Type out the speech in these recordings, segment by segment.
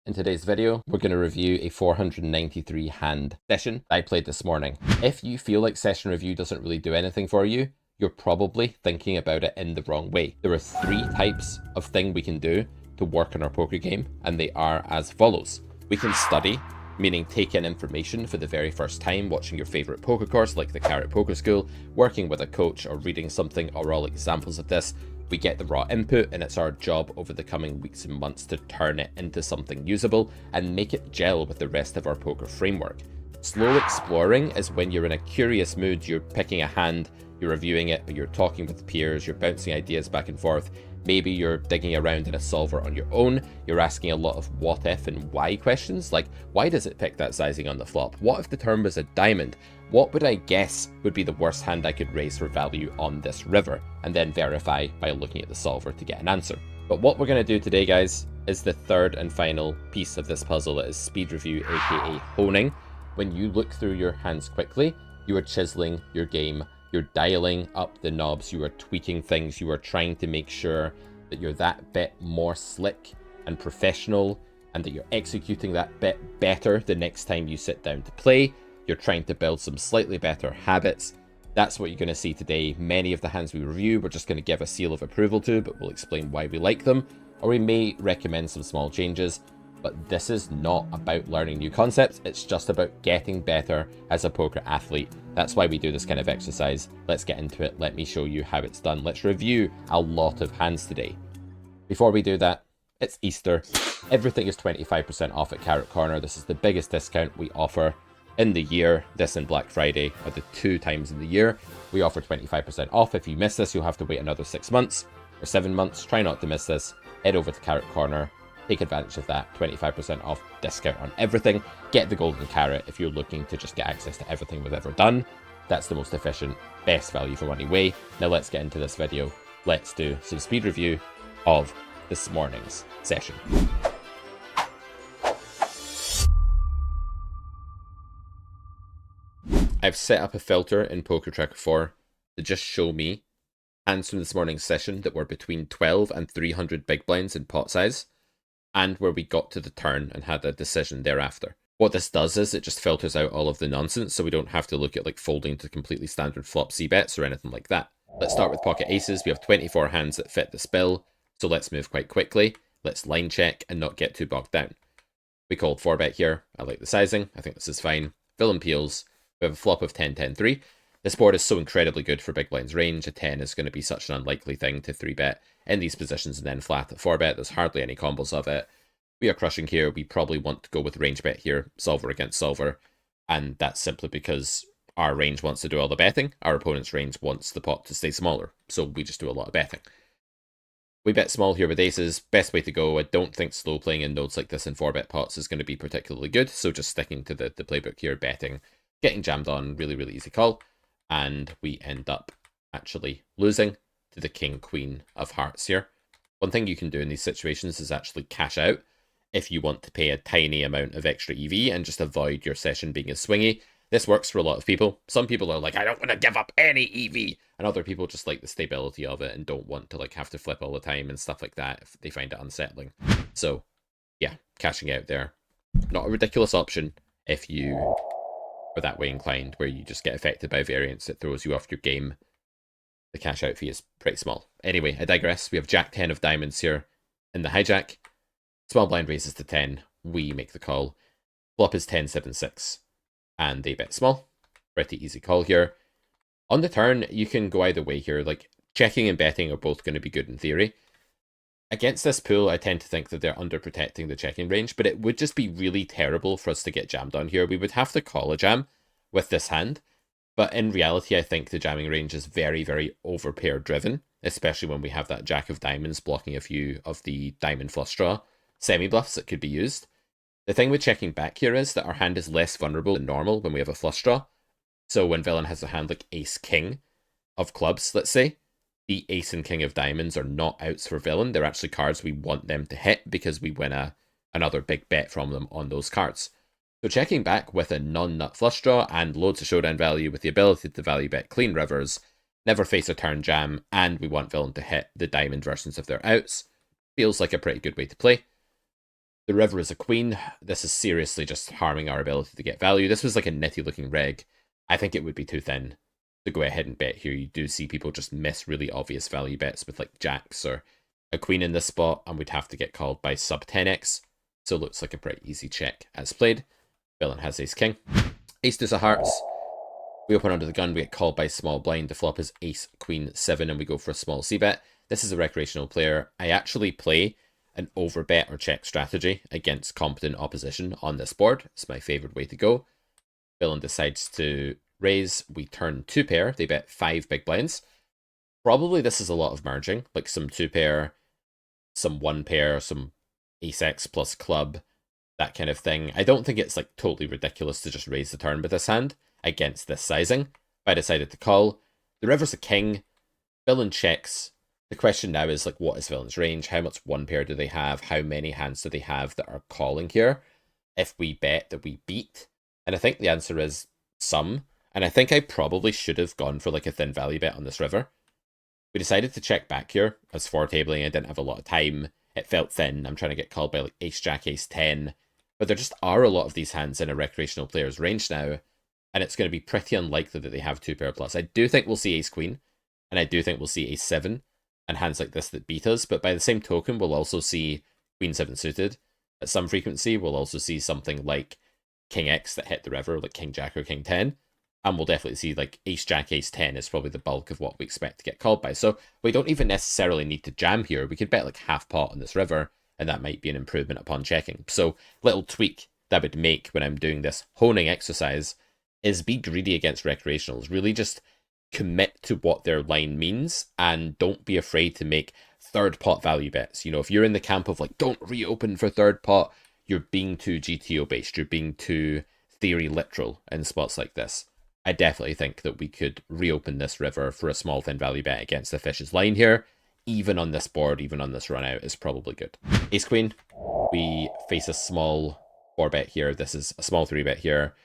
In today's video, we're going to review a 493 hand session I played this morning. If you feel like session review doesn't really do anything for you, you're probably thinking about it in the wrong way. There are three types of thing we can do to work on our poker game, and they are as follows. We can study, meaning take in information for the very first time, watching your favorite poker course like the Carrot Poker School, working with a coach, or reading something are all examples of this. We get the raw input, and it's our job over the coming weeks and months to turn it into something usable and make it gel with the rest of our poker framework. Slow exploring is when you're in a curious mood, you're picking a hand, you're reviewing it, but you're talking with peers, you're bouncing ideas back and forth. Maybe you're digging around in a solver on your own, you're asking a lot of what if and why questions, like why does it pick that sizing on the flop? What if the turn was a diamond? What would I guess would be the worst hand I could raise for value on this river? And then verify by looking at the solver to get an answer. But what we're going to do today, guys, is the third and final piece of this puzzle. It is speed review, aka honing. When you look through your hands quickly, you are chiseling your game. You're dialing up the knobs, you are tweaking things, you are trying to make sure that you're that bit more slick and professional and that you're executing that bit better the next time you sit down to play. You're trying to build some slightly better habits. That's what you're going to see today. Many of the hands we review, we're just going to give a seal of approval to, but we'll explain why we like them, or we may recommend some small changes. But this is not about learning new concepts, it's just about getting better as a poker athlete. That's why we do this kind of exercise. Let's get into it. Let me show you how it's done. Let's review a lot of hands today. Before we do that, it's Easter. Everything is 25% off at Carrot Corner. This is the biggest discount we offer in the year. This and Black Friday are the two times in the year we offer 25% off. If you miss this, you'll have to wait another 6 months or 7 months. Try not to miss this. Head over to Carrot Corner. Take advantage of that 25% off discount on everything. Get the golden carrot if you're looking to just get access to everything we've ever done. That's the most efficient, best value for money way. Now let's get into this video. Let's do some speed review of this morning's session. I've set up a filter in Poker Tracker 4 to just show me hands from this morning's session that were between 12 and 300 big blinds in pot size, and where we got to the turn and had a decision thereafter. What this does is it just filters out all of the nonsense, so we don't have to look at like folding to completely standard flop C bets or anything like that. Let's start with pocket aces. We have 24 hands that fit this bill, so let's move quite quickly. Let's line check and not get too bogged down. We called 4-bet here. I like the sizing. I think this is fine. Villain peels. We have a flop of 10-10-3. This board is so incredibly good for big blinds range. A 10 is going to be such an unlikely thing to 3-bet in these positions and then flat at 4-bet. There's hardly any combos of it. We are crushing here. We probably want to go with range bet here, solver against solver. And that's simply because our range wants to do all the betting. Our opponent's range wants the pot to stay smaller. So we just do a lot of betting. We bet small here with aces. Best way to go. I don't think slow playing in nodes like this in 4-bet pots is going to be particularly good. So just sticking to the playbook here, betting, getting jammed on, really, really easy call. And we end up actually losing to the king, queen of hearts here. One thing you can do in these situations is actually cash out if you want to pay a tiny amount of extra EV and just avoid your session being as swingy. This works for a lot of people. Some people are like, I don't want to give up any EV. And other people just like the stability of it and don't want to like have to flip all the time and stuff like that if they find it unsettling. So yeah, cashing out there. Not a ridiculous option if you are that way inclined, where you just get affected by variance that throws you off your game. The cash out fee is pretty small. Anyway, I digress. We have Jack 10 of diamonds here in the hijack. Small blind raises to 10. We make the call. Flop is 10-7-6. And they bet small. Pretty easy call here. On the turn, you can go either way here. Like, checking and betting are both going to be good in theory. Against this pool, I tend to think that they're underprotecting the checking range, but it would just be really terrible for us to get jammed on here. We would have to call a jam with this hand. But in reality, I think the jamming range is very, very overpair driven, especially when we have that jack of diamonds blocking a few of the diamond flush draw semi-bluffs that could be used. The thing with checking back here is that our hand is less vulnerable than normal when we have a flush draw. So when villain has a hand like ace-king of clubs, let's say, the ace and king of diamonds are not outs for villain. They're actually cards we want them to hit because we win another big bet from them on those cards. So checking back with a non-nut flush draw and loads of showdown value with the ability to value bet clean rivers, never face a turn jam, and we want villain to hit the diamond versions of their outs, feels like a pretty good way to play. The river is a queen. This is seriously just harming our ability to get value. This was like a nitty looking reg. I think it would be too thin to go ahead and bet here. You do see people just miss really obvious value bets with like jacks or a queen in this spot, and we'd have to get called by sub 10x. So it looks like a pretty easy check as played. Villain has ace king. Ace deuce of hearts. We open under the gun, we get called by small blind. The flop is ace queen 7, and we go for a small c-bet. This is a recreational player. I actually play an overbet or check strategy against competent opposition on this board. It's my favorite way to go. Villain decides to raise. We turn 2-pair. They bet 5 big blinds. Probably this is a lot of merging, like some 2-pair, some 1-pair, some ace-x plus club, that kind of thing. I don't think it's like totally ridiculous to just raise the turn with this hand against this sizing. But I decided to call. The river's a king. Villain checks. The question now is like, what is villain's range? How much 1-pair do they have? How many hands do they have that are calling here? If we bet that we beat, and I think the answer is some. And I think I probably should have gone for like a thin value bet on this river. We decided to check back here as for tabling. I didn't have a lot of time. It felt thin. I'm trying to get called by like ace jack, ace 10. But there just are a lot of these hands in a recreational player's range now. And it's going to be pretty unlikely that they have 2-pair plus. I do think we'll see ace queen. And I do think we'll see ace 7 and hands like this that beat us. But by the same token, we'll also see queen 7 suited at some frequency. We'll also see something like king x that hit the river, like king jack or king 10. And we'll definitely see like ace jack, ace 10 is probably the bulk of what we expect to get called by. So we don't even necessarily need to jam here. We could bet like half pot on this river, and that might be an improvement upon checking. So little tweak that would make when I'm doing this honing exercise is be greedy against recreationals. Really just commit to what their line means and don't be afraid to make third pot value bets. You know, if you're in the camp of like, don't reopen for third pot, you're being too GTO based. You're being too theory literal in spots like this. I definitely think that we could reopen this river for a small thin value bet against the fish's line here. Even on this board, even on this run out, is probably good. Ace queen, we face a small 4-bet here. This is a small 3-bet here.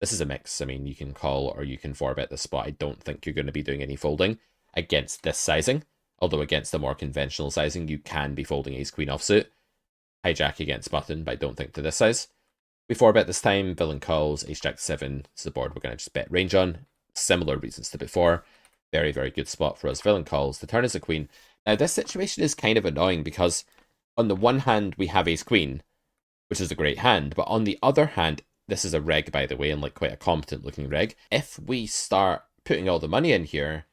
This is a mix. I mean, you can call or you can 4-bet this spot. I don't think you're going to be doing any folding against this sizing. Although against the more conventional sizing, you can be folding ace queen offsuit. Hijack against button, but I don't think to this size. We 4-bet this time. Villain calls ace jack 7. It's the board we're going to just bet range on. Similar reasons to before. Very, very good spot for us. Villain calls. The turn is a queen. Now, this situation is kind of annoying because on the one hand, we have ace queen, which is a great hand. But on the other hand, this is a reg, by the way, and like quite a competent looking reg. If we start putting all the money in here,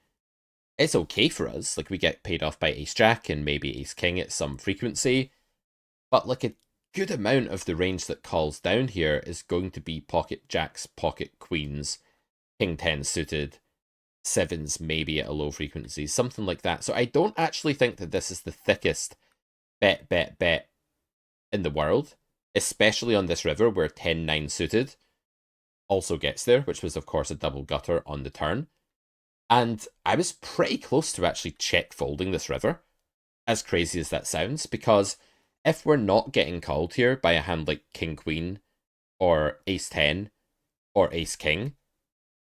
it's okay for us. Like we get paid off by ace jack and maybe ace king at some frequency. But like a good amount of the range that calls down here is going to be pocket jacks, pocket queens, king 10 suited, 7s maybe at a low frequency, something like that. So I don't actually think that this is the thickest bet in the world, especially on this river where 10-9 suited also gets there, which was of course a double gutter on the turn. And I was pretty close to actually check folding this river, as crazy as that sounds, because if we're not getting called here by a hand like king queen or ace 10 or ace king,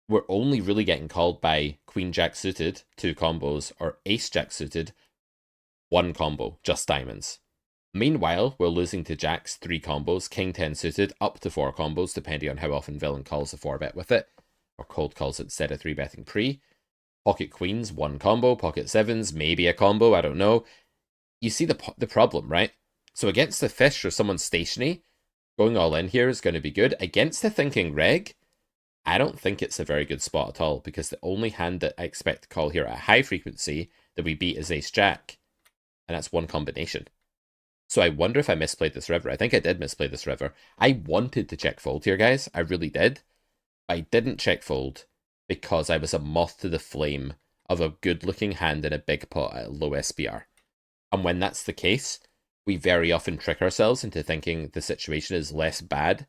we're only really getting called by queen jack suited, 2 combos, or ace jack suited, 1 combo, just diamonds. Meanwhile, we're losing to jacks 3 combos, king 10 suited, up to 4 combos, depending on how often villain calls a 4-bet with it, or cold calls it instead of 3-betting pre. Pocket queens, 1 combo, pocket 7s, maybe a combo, I don't know. You see the problem, right? So against the fish or someone stationary, going all in here is going to be good. Against the thinking reg, I don't think it's a very good spot at all, because the only hand that I expect to call here at a high frequency that we beat is ace jack, and that's 1 combination. So I wonder if I misplayed this river. I think I did misplay this river. I wanted to check fold here, guys. I really did. I didn't check fold because I was a moth to the flame of a good-looking hand in a big pot at a low SPR. And when that's the case, we very often trick ourselves into thinking the situation is less bad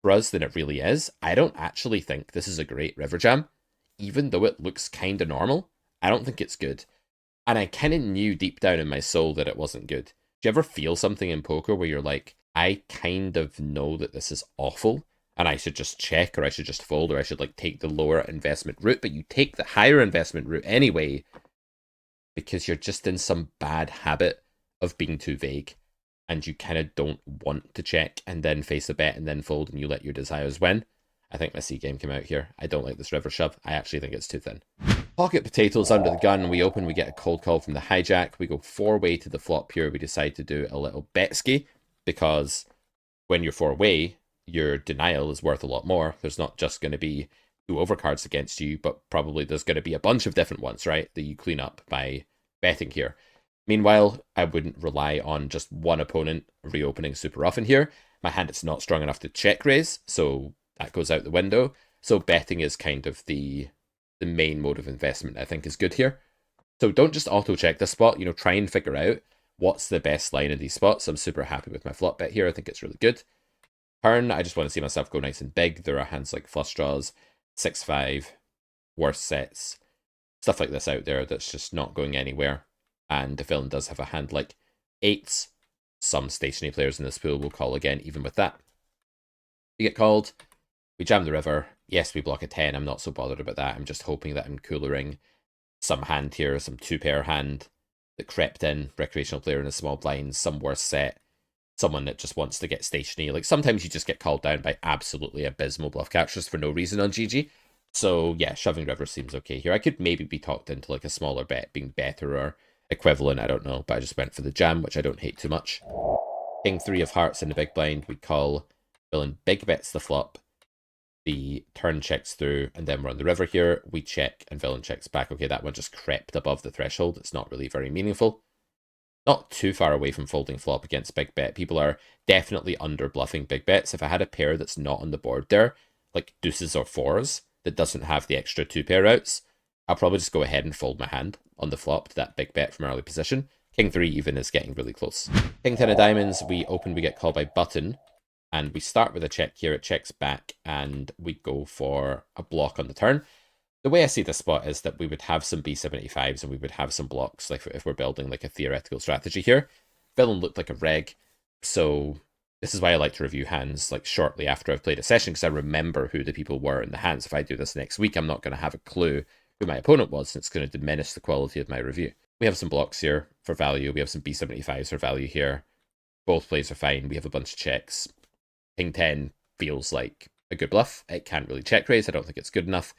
for us than it really is. I don't actually think this is a great river jam. Even though it looks kind of normal, I don't think it's good. And I kind of knew deep down in my soul that it wasn't good. Do you ever feel something in poker where you're like, I kind of know that this is awful and I should just check, or I should just fold, or I should like take the lower investment route, but you take the higher investment route anyway because you're just in some bad habit of being too vague. and you kind of don't want to check and then face a bet and then fold and you let your desires win. I think my C game came out here. I don't like this river shove. I actually think it's too thin. Pocket potatoes under the gun. We open, we get a cold call from the hijack. We go 4-way to the flop here. We decide to do a little betski because when you're 4-way, your denial is worth a lot more. There's not just going to be 2 overcards against you, but probably there's going to be a bunch of different ones, right, that you clean up by betting here. Meanwhile, I wouldn't rely on just one opponent reopening super often here. My hand is not strong enough to check raise, so that goes out the window. So betting is kind of the main mode of investment I think is good here. So don't just auto check this spot, try and figure out what's the best line in these spots. I'm super happy with my flop bet here. I think it's really good. Turn, I just want to see myself go nice and big. There are hands like flush draws, 6-5, worse sets, stuff like this out there that's just not going anywhere. And the villain does have a hand like 8s. Some stationary players in this pool will call again, even with that. We get called. We jam the river. Yes, we block a 10. I'm not so bothered about that. I'm just hoping that I'm coolering some hand here, some 2-pair hand that crept in, recreational player in a small blind, some worse set, someone that just wants to get stationary. Like, sometimes you just get called down by absolutely abysmal bluff captures for no reason on GG. So, yeah, shoving river seems okay here. I could maybe be talked into, like, a smaller bet being better or equivalent, I don't know, but I just went for the jam, which I don't hate too much. King 3 of hearts in the big blind. We call. Villain big bets the flop. The turn checks through, and then we're on the river here. We check, and villain checks back. Okay, that one just crept above the threshold. It's not really very meaningful. Not too far away from folding flop against big bet. People are definitely under bluffing big bets. If I had a pair that's not on the board there, like deuces or 4s, that doesn't have the extra 2-pair outs, I'll probably just go ahead and fold my hand on the flop to that big bet from early position. King 3 even is getting really close. King 10 of diamonds, we open, we get called by button. And we start with a check here. It checks back, and we go for a block on the turn. The way I see this spot is that we would have some B75s and we would have some blocks, like if we're building like a theoretical strategy here. Villain looked like a reg, so this is why I like to review hands like shortly after I've played a session, because I remember who the people were in the hands. If I do this next week, I'm not going to have a clue who my opponent was, and it's going to diminish the quality of my review. We have some blocks here for value. We have some B75s for value here. Both plays are fine. We have a bunch of checks. King 10 feels like a good bluff. It can't really check raise. I don't think it's good enough.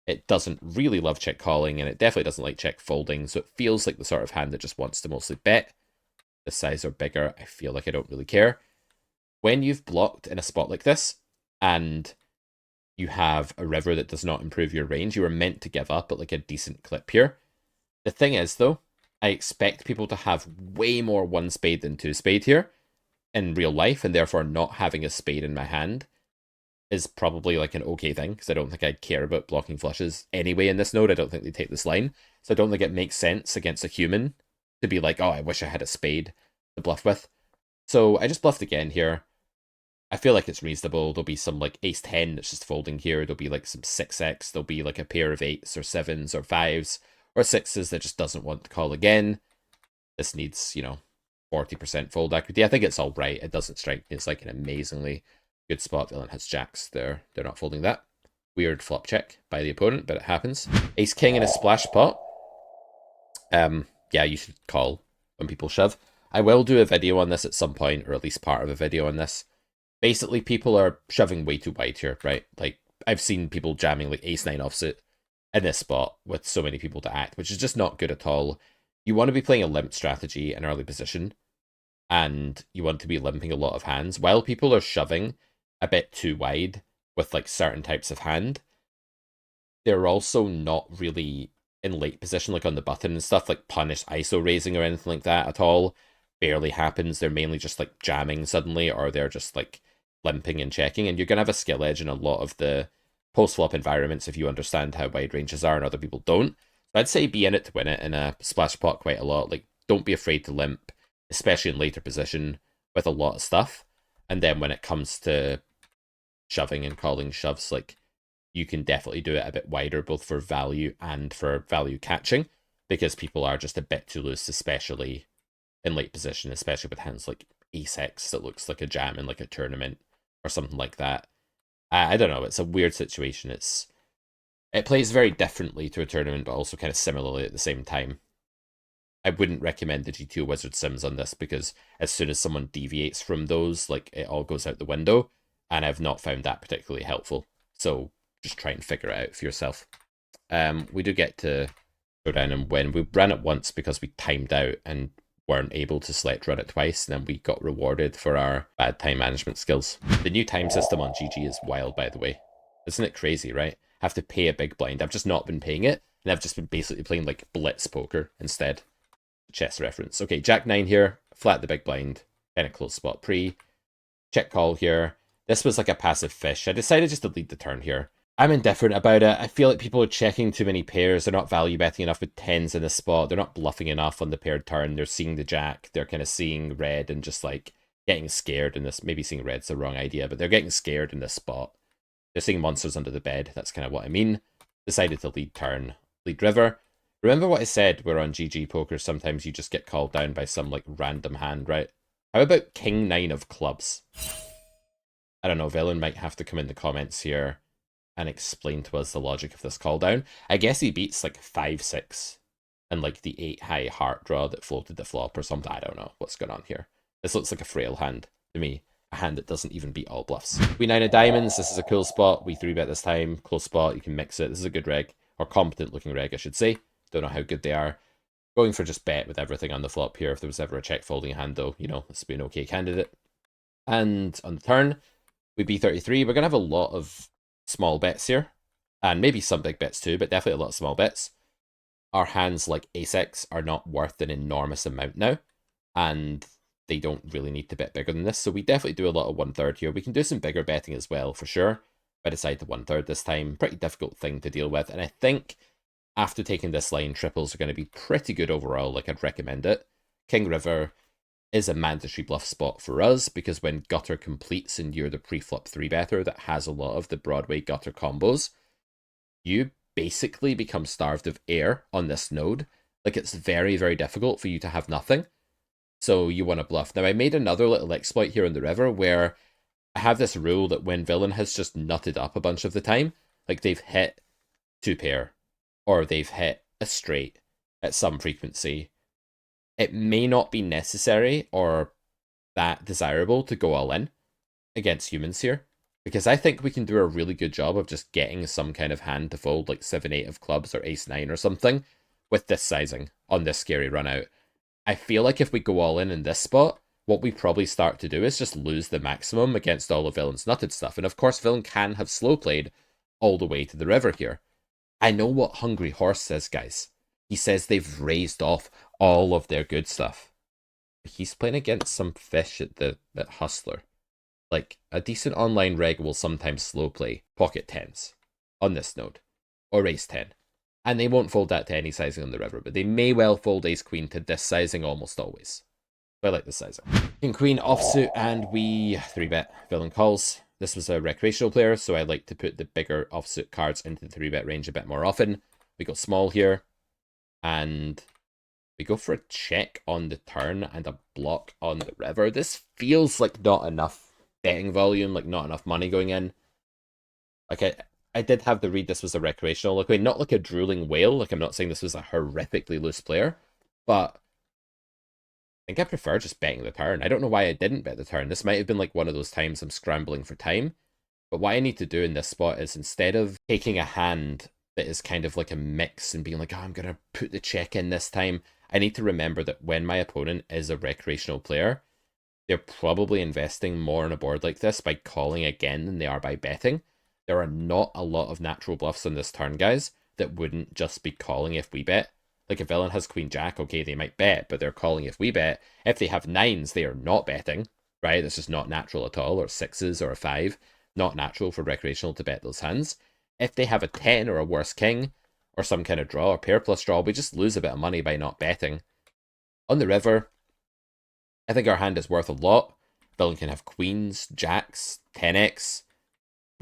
It doesn't really love check calling, and it definitely doesn't like check folding, so it feels like the sort of hand that just wants to mostly bet. The size or bigger, I feel like I don't really care. When you've blocked in a spot like this, and you have a river that does not improve your range, you are meant to give up at like a decent clip here. The thing is, though, I expect people to have way more 1 spade than 2 spade here in real life, and therefore not having a spade in my hand is probably like an okay thing, because I don't think I'd care about blocking flushes anyway in this node. I don't think they take this line, so I don't think it makes sense against a human to be like, oh, I wish I had a spade to bluff with. So I just bluffed again here. I feel like it's reasonable. There'll be some like ace 10 that's just folding here. There'll be like some 6x. There'll be like a pair of 8s or 7s or 5s or 6s that just doesn't want to call again. This needs, 40% fold equity. I think it's all right. It doesn't strike me as like an amazingly good spot. Villain has jacks. They're not folding that. Weird flop check by the opponent, but it happens. Ace king in a splash pot. Yeah, you should call when people shove. I will do a video on this at some point, or at least part of a video on this. Basically, people are shoving way too wide here, right? Like, I've seen people jamming like ace 9 offsuit in this spot with so many people to act, which is just not good at all. You want to be playing a limp strategy in early position, and you want to be limping a lot of hands. While people are shoving a bit too wide with like certain types of hand, they're also not really in late position, like on the button and stuff, like punish ISO raising or anything like that at all. Barely happens. They're mainly just like jamming suddenly, or they're just like limping and checking, and you're going to have a skill edge in a lot of the post-flop environments if you understand how wide ranges are and other people don't. So I'd say be in it to win it in a splash pot quite a lot. Like, don't be afraid to limp, especially in later position with a lot of stuff. And then when it comes to shoving and calling shoves, like, you can definitely do it a bit wider, both for value and for value catching, because people are just a bit too loose, especially in late position, especially with hands like ace x that looks like a jam in like a tournament or something like that. I don't know, it's a weird situation. It plays very differently to a tournament, but also kind of similarly at the same time. I wouldn't recommend the GTO Wizard Sims on this because as soon as someone deviates from those, like it all goes out the window, and I've not found that particularly helpful. So just try and figure it out for yourself. We do get to go down and win. We ran it once because we timed out and weren't able to select run it twice, and then we got rewarded for our bad time management skills. The new time system on GG is wild, by the way. Isn't it crazy, right? Have to pay a big blind. I've just not been paying it, and I've just been basically playing like blitz poker instead. Chess reference. Okay, Jack 9 here, flat the big blind, kind of close spot pre. Check call here. This was like a passive fish. I decided just to lead the turn here. I'm indifferent about it. I feel like people are checking too many pairs. They're not value betting enough with tens in this spot. They're not bluffing enough on the paired turn. They're seeing the jack. They're kind of seeing red and just like getting scared in this. Maybe seeing red's the wrong idea, but they're getting scared in this spot. They're seeing monsters under the bed. That's kind of what I mean. Decided to lead turn, lead river. Remember what I said, we're on GG poker, sometimes you just get called down by some like random hand, right? How about King 9 of clubs? I don't know, Villain might have to come in the comments here and explain to us the logic of this call down. I guess he beats like 5-6 and like the 8 high heart draw that floated the flop or something. I don't know what's going on here. This looks like a frail hand to me. A hand that doesn't even beat all bluffs. We 9 of diamonds. This is a cool spot. We 3-bet this time. Close spot. You can mix it. This is a good reg. Or competent looking reg, I should say. Don't know how good they are. Going for just bet with everything on the flop here. If there was ever a check folding hand, though, you know, this would be an okay candidate. And on the turn, we B33. We're going to have a lot of small bets here. And maybe some big bets too, but definitely a lot of small bets. Our hands like Ace-X are not worth an enormous amount now. And they don't really need to bet bigger than this. So we definitely do a lot of 1/3 here. We can do some bigger betting as well, for sure. But I decided to 1/3 this time. Pretty difficult thing to deal with. And I think after taking this line, triples are going to be pretty good overall. Like, I'd recommend it. King River is a mandatory bluff spot for us because when gutter completes and you're the pre-flop 3-better that has a lot of the Broadway gutter combos, you basically become starved of air on this node. Like, it's very, very difficult for you to have nothing. So you want to bluff. Now, I made another little exploit here in the river where I have this rule that when villain has just nutted up a bunch of the time, like they've hit 2-pair, or they've hit a straight at some frequency, it may not be necessary or that desirable to go all in against humans here. Because I think we can do a really good job of just getting some kind of hand to fold, like 7-8 of clubs or Ace-9 or something, with this sizing on this scary run out. I feel like if we go all in this spot, what we probably start to do is just lose the maximum against all of Villain's nutted stuff. And of course, Villain can have slow played all the way to the river here. I know what Hungry Horse says, guys. He says they've raised off all of their good stuff. He's playing against some fish at Hustler. Like, a decent online reg will sometimes slow play pocket 10s on this node, or Ace 10. And they won't fold that to any sizing on the river, but they may well fold Ace Queen to this sizing almost always. So I like this sizing. King Queen offsuit, and we 3-bet villain calls. This was a recreational player, so I like to put the bigger offsuit cards into the 3-bet range a bit more often. We go small here, and we go for a check on the turn and a block on the river. This feels like not enough betting volume, like not enough money going in. Like, I did have the read this was a recreational. Like, not like a drooling whale. Like, I'm not saying this was a horrifically loose player, but I think I prefer just betting the turn. I don't know why I didn't bet the turn. This might have been like one of those times I'm scrambling for time. But what I need to do in this spot is instead of taking a hand that is kind of like a mix and being like, oh, I'm going to put the check in this time, I need to remember that when my opponent is a recreational player, they're probably investing more on a board like this by calling again than they are by betting. There are not a lot of natural bluffs on this turn, guys, that wouldn't just be calling if we bet. Like, if villain has Queen Jack, okay, they might bet, but they're calling if we bet. If they have 9s, they are not betting, right? That's just not natural at all, or 6s or a 5. Not natural for recreational to bet those hands. If they have a 10 or a worse king, or some kind of draw, or pair plus draw, we just lose a bit of money by not betting. On the river, I think our hand is worth a lot. Villain can have queens, jacks, 10x,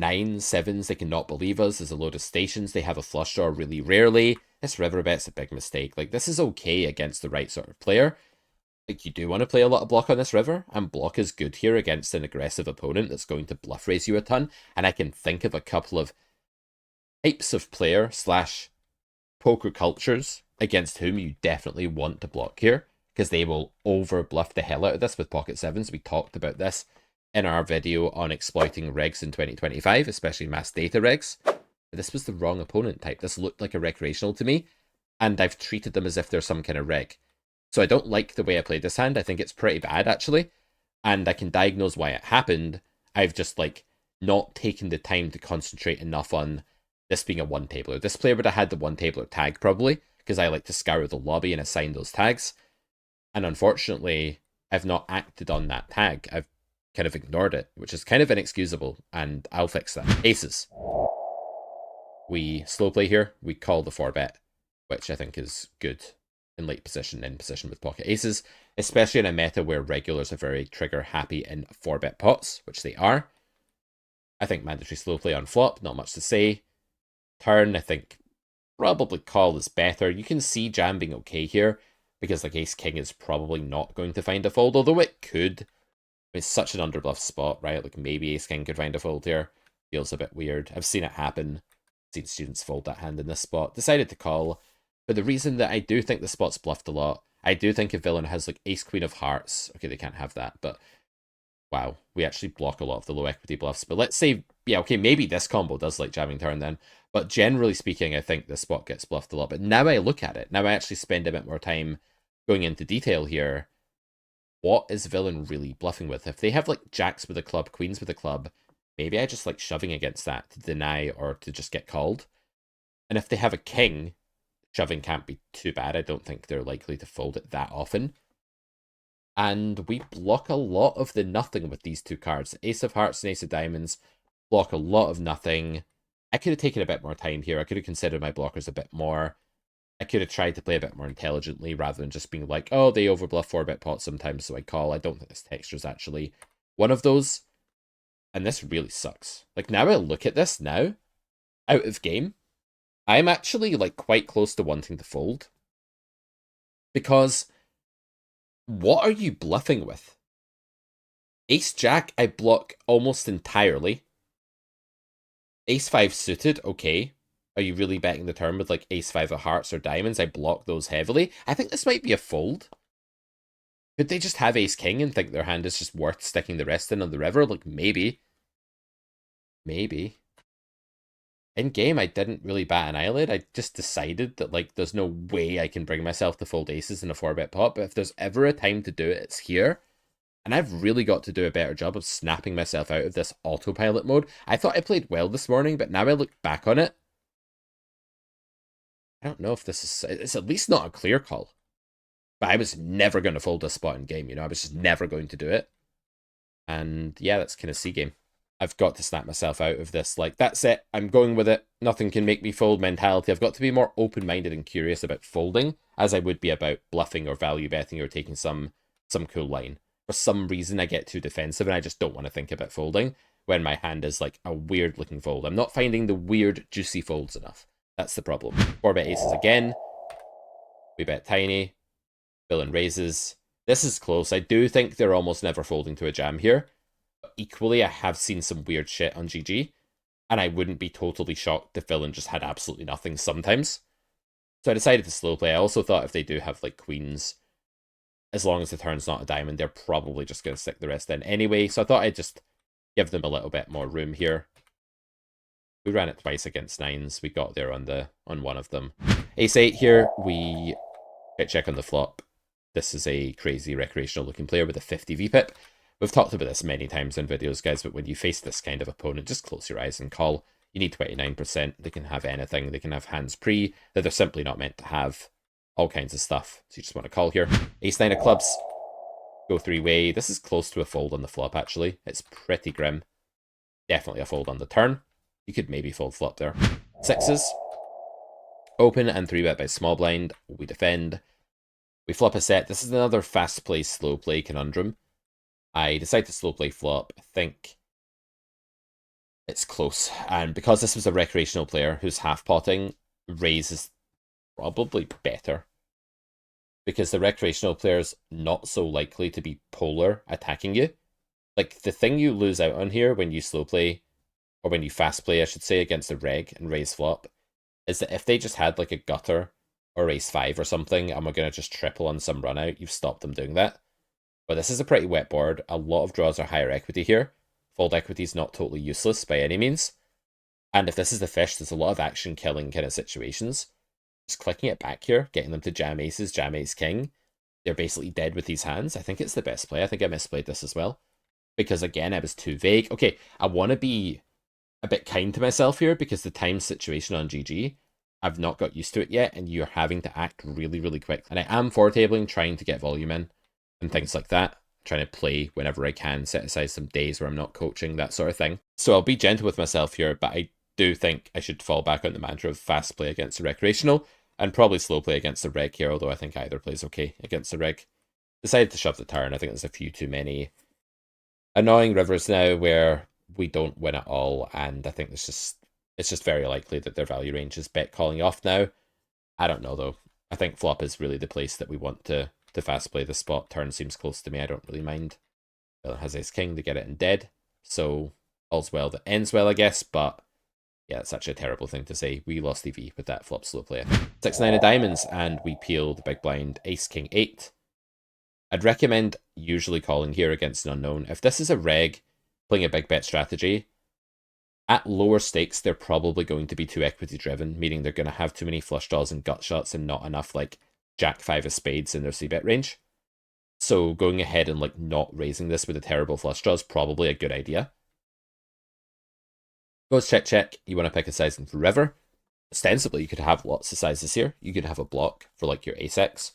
9s, 7s, they cannot believe us. There's a load of stations. They have a flush draw really rarely. This river bet's a big mistake. Like, this is okay against the right sort of player. Like, you do want to play a lot of block on this river, and block is good here against an aggressive opponent that's going to bluff raise you a ton. And I can think of a couple of types of player / poker cultures against whom you definitely want to block here, because they will over bluff the hell out of this with pocket sevens. We talked about this in our video on exploiting regs in 2025, especially mass data regs. But this was the wrong opponent type. This looked like a recreational to me, and I've treated them as if they're some kind of reg. So I don't like the way I played this hand. I think it's pretty bad, actually. And I can diagnose why it happened. I've just, like, not taken the time to concentrate enough on this being a one-tabler. This player would have had the one-tabler tag, probably, because I like to scour the lobby and assign those tags. And unfortunately, I've not acted on that tag. I've kind of ignored it, which is kind of inexcusable, and I'll fix that. Aces. We slow play here. We call the 4-bet, which I think is good in late position, in position with pocket aces, especially in a meta where regulars are very trigger happy in 4-bet pots, which they are. I think mandatory slow play on flop, not much to say. Turn, I think probably call is better. You can see jam being okay here, because like ace king is probably not going to find a fold, although it could. It's such an underbluff spot, right? Like maybe ace king could find a fold here. Feels a bit weird. I've seen it happen. Seen students fold that hand in this spot. Decided to call. For the reason that I do think the spot's bluffed a lot. I do think a villain has like ace queen of hearts. Okay, they can't have that, but wow, we actually block a lot of the low equity bluffs. But let's say, yeah, okay, maybe this combo does like jamming turn then. But generally speaking, I think this spot gets bluffed a lot. But now I look at it, now I actually spend a bit more time going into detail here. What is villain really bluffing with? If they have like jacks with a club, queens with a club, maybe I just like shoving against that to deny or to just get called. And if they have a king, shoving can't be too bad. I don't think they're likely to fold it that often. And we block a lot of the nothing with these two cards. Ace of hearts and ace of diamonds block a lot of nothing. I could have taken a bit more time here. I could have considered my blockers a bit more. I could have tried to play a bit more intelligently rather than just being like, oh, they overbluff 4-bet pots sometimes, so I call. I don't think this texture is actually one of those. And this really sucks. Like, now I look at this now, out of game, I'm actually, like, quite close to wanting to fold. Because what are you bluffing with? Ace-jack, I block almost entirely. Ace-5 suited, okay. Are you really betting the turn with, like, ace-5 of hearts or diamonds? I block those heavily. I think this might be a fold. Could they just have ace-king and think their hand is just worth sticking the rest in on the river? Like, maybe. Maybe. In game, I didn't really bat an eyelid. I just decided that, like, there's no way I can bring myself to fold aces in a 4-bet pot, but if there's ever a time to do it, it's here. And I've really got to do a better job of snapping myself out of this autopilot mode. I thought I played well this morning, but now I look back on it, I don't know if this is... It's at least not a clear call. But I was never going to fold this spot in game, you know? I was just never going to do it. And yeah, that's kind of C game. I've got to snap myself out of this, like, that's it, I'm going with it, nothing can make me fold mentality. I've got to be more open-minded and curious about folding, as I would be about bluffing or value betting or taking some cool line. For some reason, I get too defensive and I just don't want to think about folding when my hand is, like, a weird-looking fold. I'm not finding the weird, juicy folds enough. That's the problem. 4-bet aces again. We bet tiny. Villain raises. This is close. I do think they're almost never folding to a jam here. Equally, I have seen some weird shit on GG, and I wouldn't be totally shocked if villain just had absolutely nothing sometimes. So I decided to slow play. I also thought if they do have, like, queens, as long as the turn's not a diamond, they're probably just going to stick the rest in anyway. So I thought I'd just give them a little bit more room here. We ran it twice against nines. We got there on one of them. Ace-8 here, we check on the flop. This is a crazy recreational looking player with a 50 VPIP. We've talked about this many times in videos, guys, but when you face this kind of opponent, just close your eyes and call. You need 29%. They can have anything. They can have hands pre that they're simply not meant to have. All kinds of stuff. So you just want to call here. Ace-9 of clubs. Go three-way. This is close to a fold on the flop, actually. It's pretty grim. Definitely a fold on the turn. You could maybe fold flop there. Sixes. Open and 3-bet by small blind. We defend. We flop a set. This is another fast play, slow play conundrum. I decide to slow play flop. I think it's close. And because this was a recreational player who's half potting, raise is probably better. Because the recreational player's not so likely to be polar attacking you. Like, the thing you lose out on here when you slow play, or when you fast play, I should say, against a reg and raise flop, is that if they just had, like, a gutter or ace 5 or something, and we're going to just triple on some run out, you've stopped them doing that. But this is a pretty wet board. A lot of draws are higher equity here. Fold equity is not totally useless by any means. And if this is the fish, there's a lot of action killing kind of situations. Just clicking it back here, getting them to jam aces, jam ace king. They're basically dead with these hands. I think it's the best play. I think I misplayed this as well. Because again, I was too vague. Okay, I want to be a bit kind to myself here because the time situation on GG, I've not got used to it yet, and you're having to act really, really quick. And I am four tabling, trying to get volume in and things like that. Trying to play whenever I can, set aside some days where I'm not coaching, that sort of thing. So I'll be gentle with myself here, but I do think I should fall back on the mantra of fast play against the recreational and probably slow play against the reg here, although I think either plays okay against the reg. Decided to shove the turn. I think there's a few too many annoying rivers now where we don't win at all, and I think it's just very likely that their value range is bet calling off now. I don't know though. I think flop is really the place that we want to fast play the spot. Turn seems close to me. I don't really mind. Villain has ace king to get it in dead, so all's well that ends well, I guess. But yeah, it's actually a terrible thing to say. We lost EV with that flop slow play. 6-9 of diamonds, and we peel the big blind ace king 8. I'd recommend usually calling here against an unknown. If this is a reg playing a big bet strategy, at lower stakes, they're probably going to be too equity driven, meaning they're going to have too many flush draws and gut shots and not enough like jack 5 of spades in their c-bet range. So going ahead and like not raising this with a terrible flush draw is probably a good idea. Goes check, check. You want to pick a sizing for river. Ostensibly, you could have lots of sizes here. You could have a block for like your ace-x.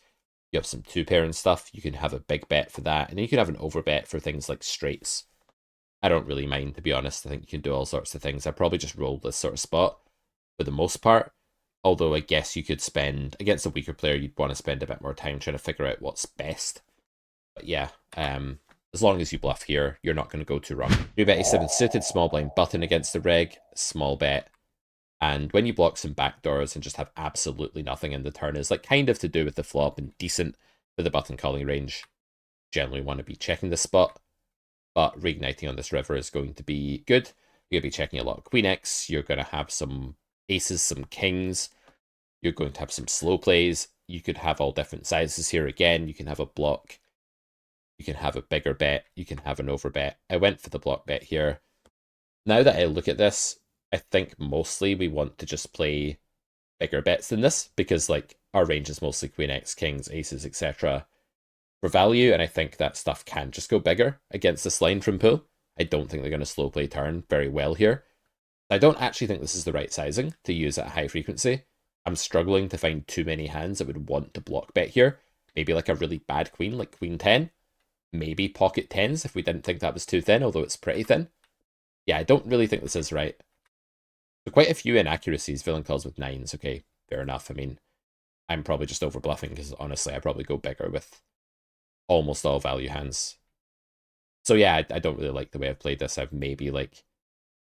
You have some two-pair and stuff. You can have a big bet for that. And then you can have an overbet for things like straights. I don't really mind, to be honest. I think you can do all sorts of things. I probably just roll this sort of spot for the most part. Although I guess you could spend, against a weaker player, you'd want to spend a bit more time trying to figure out what's best. But yeah, as long as you bluff here, you're not going to go too wrong. 3-bet a7 suited, small blind button against the reg, small bet. And when you block some backdoors and just have absolutely nothing in the turn is like kind of to do with the flop and decent for the button calling range. Generally want to be checking the spot, but reigniting on this river is going to be good. You're going to be checking a lot of queen X. You're going to have some aces, some kings. You're going to have some slow plays. You could have all different sizes here again. You can have a block. You can have a bigger bet. You can have an overbet. I went for the block bet here. Now that I look at this, I think mostly we want to just play bigger bets than this because like our range is mostly queen X, kings, aces, etc. for value, and I think that stuff can just go bigger against this line from pool. I don't think they're going to slow play turn very well here. I don't actually think this is the right sizing to use at high frequency. I'm struggling to find too many hands that would want to block bet here. Maybe like a really bad queen, like queen 10. Maybe pocket 10s if we didn't think that was too thin, although it's pretty thin. Yeah, I don't really think this is right. So quite a few inaccuracies, villain calls with 9s. Okay, fair enough. I mean, I'm probably just over bluffing because honestly, I probably go bigger with almost all value hands. So yeah, I don't really like the way I've played this. I've maybe like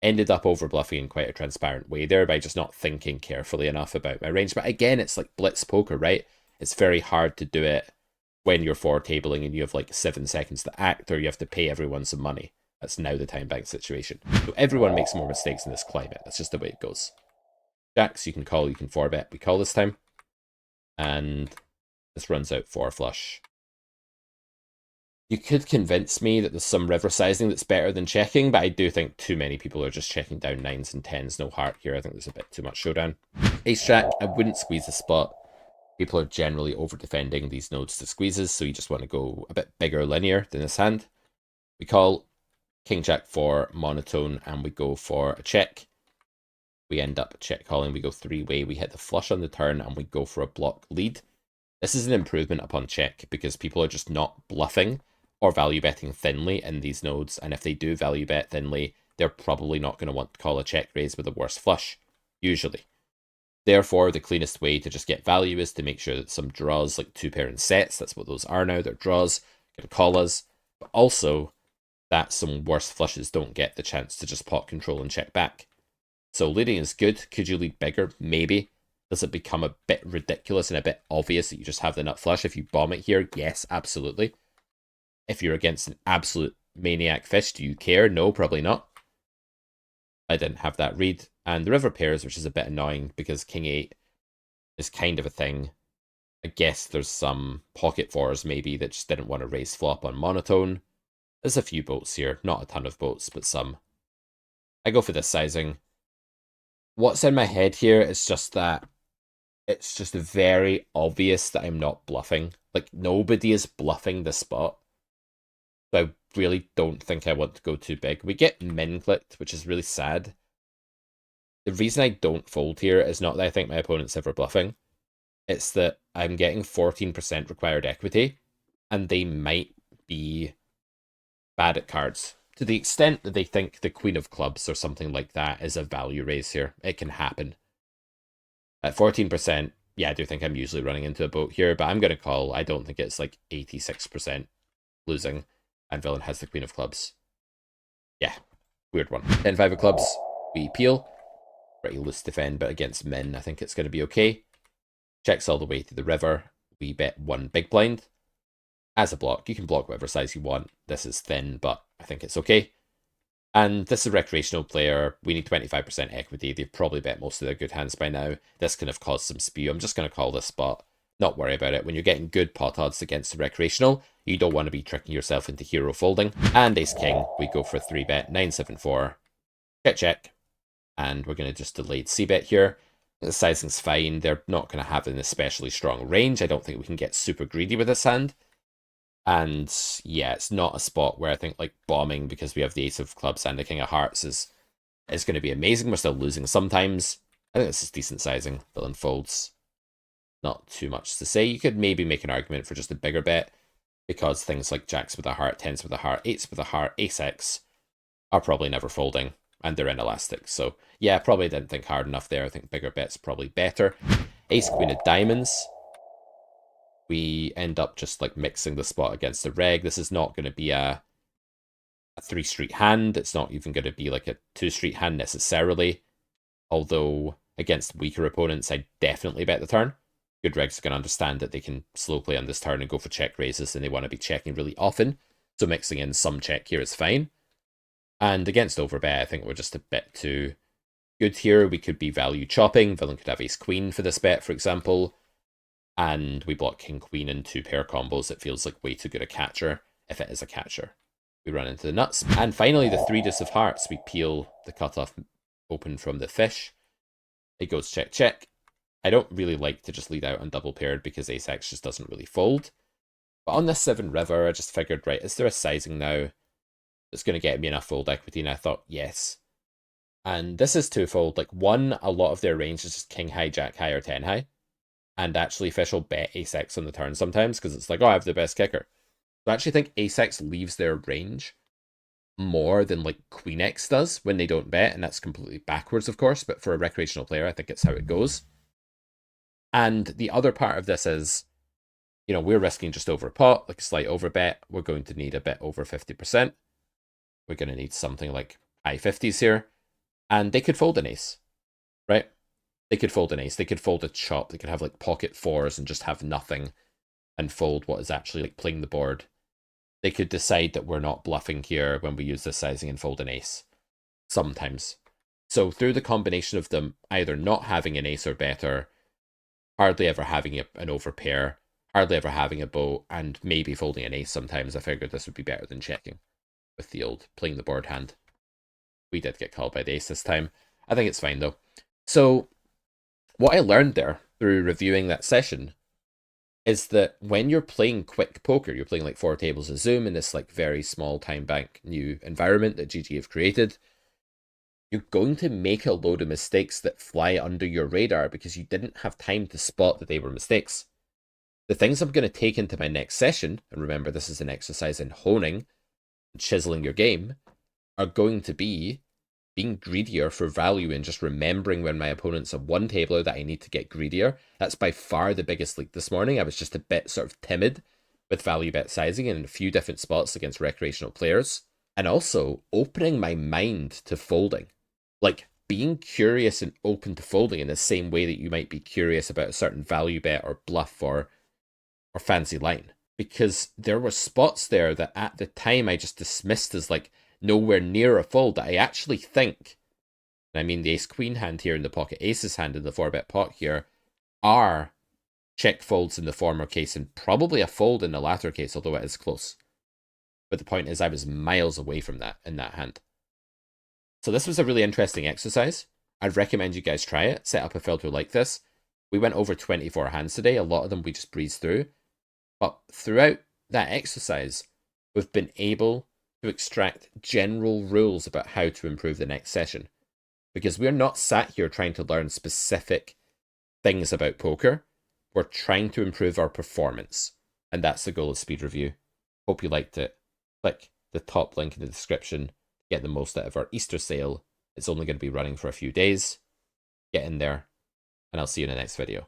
ended up over bluffing in quite a transparent way there by just not thinking carefully enough about my range. But again, it's like blitz poker, right? It's very hard to do it when you're four tabling and you have like 7 seconds to act, or you have to pay everyone some money. That's now the time bank situation. So everyone makes more mistakes in this climate. That's just the way it goes. Jacks, you can call, you can 4-bet. We call this time. And this runs out 4 flush. You could convince me that there's some river sizing that's better than checking, but I do think too many people are just checking down 9s and 10s, no heart here. I think there's a bit too much showdown. Ace Jack, I wouldn't squeeze the spot. People are generally over defending these nodes to squeezes, so you just want to go a bit bigger linear than this hand. We call King Jack for monotone, and we go for a check. We end up check calling. We go 3-way. We hit the flush on the turn, and we go for a block lead. This is an improvement upon check because people are just not bluffing or value betting thinly in these nodes, and if they do value bet thinly, they're probably not going to want to call a check raise with a worse flush, usually. Therefore, the cleanest way to just get value is to make sure that some draws, like 2-pair and sets, that's what those are now, they're draws, can call us, but also that some worse flushes don't get the chance to just pot control and check back. So leading is good. Could you lead bigger? Maybe. Does it become a bit ridiculous and a bit obvious that you just have the nut flush if you bomb it here? Yes, absolutely. If you're against an absolute maniac fish, do you care? No, probably not. I didn't have that read. And the river pairs, which is a bit annoying because King 8 is kind of a thing. I guess there's some pocket fours maybe that just didn't want to raise flop on monotone. There's a few boats here, not a ton of boats, but some. I go for this sizing. What's in my head here is just that it's just very obvious that I'm not bluffing. Like, nobody is bluffing the spot. So I really don't think I want to go too big. We get min clicked, which is really sad. The reason I don't fold here is not that I think my opponent's ever bluffing. It's that I'm getting 14% required equity, and they might be bad at cards. To the extent that they think the Queen of Clubs or something like that is a value raise here. It can happen. At 14%, yeah, I do think I'm usually running into a boat here, but I'm going to call. I don't think it's like 86% losing, and villain has the Queen of Clubs. Yeah, weird one. 10-5 of clubs, we peel. Pretty loose defend, but against min, I think it's going to be okay. Checks all the way to the river. We bet 1 big blind. As a block, you can block whatever size you want. This is thin, but I think it's okay. And this is a recreational player. We need 25% equity. They've probably bet most of their good hands by now. This can have caused some spew. I'm just going to call this spot. Not worry about it. When you're getting good pot odds against the recreational, you don't want to be tricking yourself into hero folding. And ace-king, we go for a 3-bet, 9-7-4. Check. And we're going to just delayed c-bet here. The sizing's fine. They're not going to have an especially strong range. I don't think we can get super greedy with this hand. And yeah, it's not a spot where I think like bombing because we have the ace of clubs and the king of hearts is going to be amazing. We're still losing sometimes. I think this is decent sizing. Villain folds. Not too much to say. You could maybe make an argument for just a bigger bet because things like jacks with a heart, tens with a heart, eights with a heart, ace-x are probably never folding. And they're inelastic. So yeah, probably didn't think hard enough there. I think bigger bet's probably better. Ace queen of diamonds. We end up just like mixing the spot against the reg. This is not going to be a 3-street hand. It's not even going to be like a 2-street hand necessarily. Although against weaker opponents, I definitely bet the turn. Good regs are going to understand that they can slow play on this turn and go for check raises, and they want to be checking really often. So mixing in some check here is fine. And against overbet, I think we're just a bit too good here. We could be value chopping. Villain could have ace-queen for this bet, for example. And we block king-queen in 2-pair combos. It feels like way too good a catcher, if it is a catcher. We run into the nuts. And finally, the 3 deuce of hearts. We peel the cutoff open from the fish. It goes check. I don't really like to just lead out on double paired because ace-x just doesn't really fold. But on this 7 river, I just figured, right, is there a sizing now that's going to get me enough fold equity? And I thought, yes. And this is twofold. Like, one, a lot of their range is just king high, jack high, or 10 high. And actually, fish will bet ace-x on the turn sometimes because it's like, oh, I have the best kicker. So I actually think ace-x leaves their range more than like queen-x does when they don't bet. And that's completely backwards, of course. But for a recreational player, I think it's how it goes. And the other part of this is, you know, we're risking just over a pot, like a slight overbet. We're going to need a bit over 50%. We're going to need something like high 50s here. And they could fold an ace, right? They could fold an ace. They could fold a chop. They could have like pocket fours and just have nothing and fold what is actually like playing the board. They could decide that we're not bluffing here when we use this sizing and fold an ace. Sometimes. So through the combination of them either not having an ace or better, hardly ever having an overpair, hardly ever having a boat, and maybe folding an ace sometimes, I figured this would be better than checking with the old playing the board hand. We did get called by the ace this time. I think it's fine though. So what I learned there through reviewing that session is that when you're playing quick poker, you're playing like 4 tables of Zoom in this like very small time bank new environment that GG have created, you're going to make a load of mistakes that fly under your radar because you didn't have time to spot that they were mistakes. The things I'm going to take into my next session, and remember this is an exercise in honing and chiseling your game, are going to be being greedier for value and just remembering when my opponent's a 1 tabler that I need to get greedier. That's by far the biggest leak this morning. I was just a bit sort of timid with value bet sizing in a few different spots against recreational players. And also opening my mind to folding. Like being curious and open to folding in the same way that you might be curious about a certain value bet or bluff or fancy line. Because there were spots there that at the time I just dismissed as like nowhere near a fold that I actually think, and I mean the ace-queen hand here and the pocket aces hand in the 4-bet pot here, are check folds in the former case and probably a fold in the latter case, although it is close. But the point is I was miles away from that in that hand. So this was a really interesting exercise. I'd recommend you guys try it. Set up a filter like this. We went over 24 hands today. A lot of them we just breezed through. But throughout that exercise, we've been able to extract general rules about how to improve the next session. Because we're not sat here trying to learn specific things about poker. We're trying to improve our performance. And that's the goal of Speed Review. Hope you liked it. Click the top link in the description to get the most out of our Easter sale. It's only going to be running for a few days. Get in there, and I'll see you in the next video.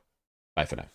Bye for now.